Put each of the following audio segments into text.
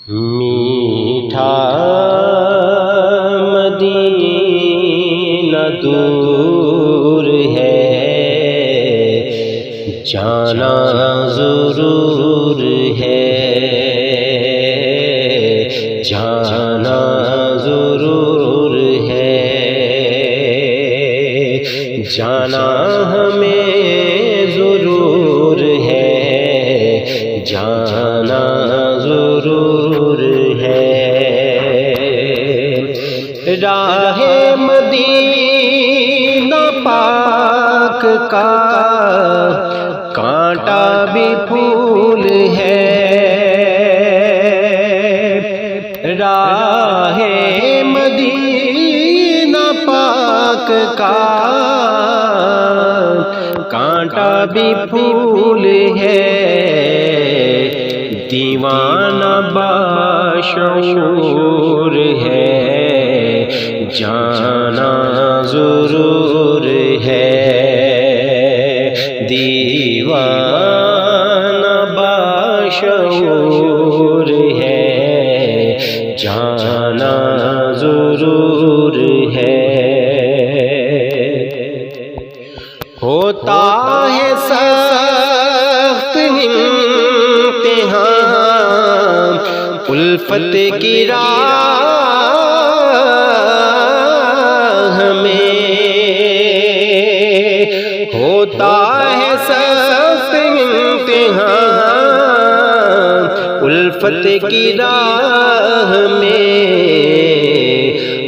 میٹھا مدینہ دور ہے، جانا ضرور ہے، جانا ضرور ہے، جانا ہمیں ضرور ہے، جانا ضرور ہے۔ راہ مدینہ پاک کا کانٹا بھی پھول ہے، راہ مدینہ پاک کا کانٹا بھی پھول ہے، دیوانہ باشعور ہے، جانا ضرور ہے، دیوانہ باشعور ہے، جانا ضرور ہے۔ ہوتا ہے سخت امتحان الفت کی راہ میں، ہوتا ہے سخت امتحان الفت کی راہ میں،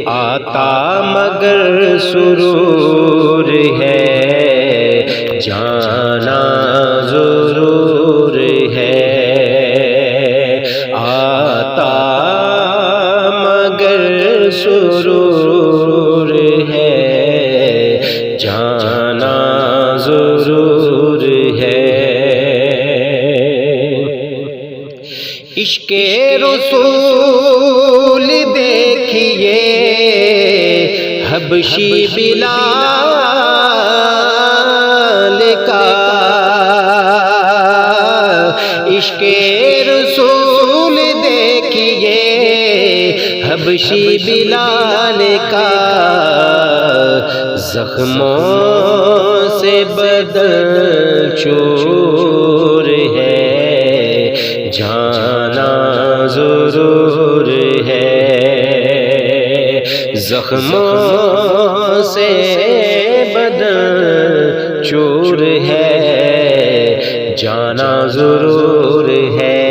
آتا مگر سرور ہے، جانا ضرور ہے، آتا مگر سرور ہے، جانا ضرور ہے۔ عشق رسول دیکھیے حبشی بلال کا، عشق رسول دیکھیے حبشی بلال کا، زخموں سے بدن چور ہے، جانا ضرور ہے، زخموں سے بدن چور ہے، جانا ضرور ہے۔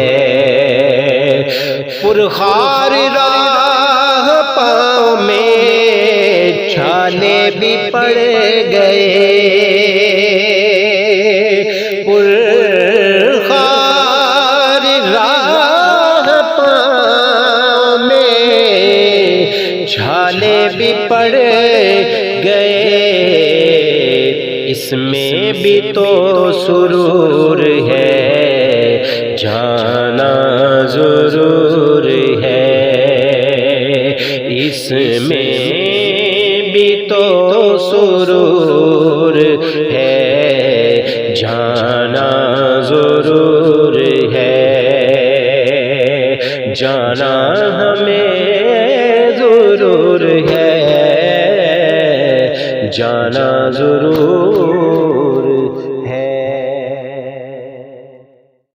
پرخار راہ پاؤں میں چھالے بھی پڑ گئے، پرخار راہ پاؤں میں چھالے بھی پڑ گئے، اس میں بھی تو سرور ہے، جانا ضرور ہے، اس میں بھی تو سرور ہے، جانا ضرور ہے، جانا ہمیں ضرور ہے، جانا ضرور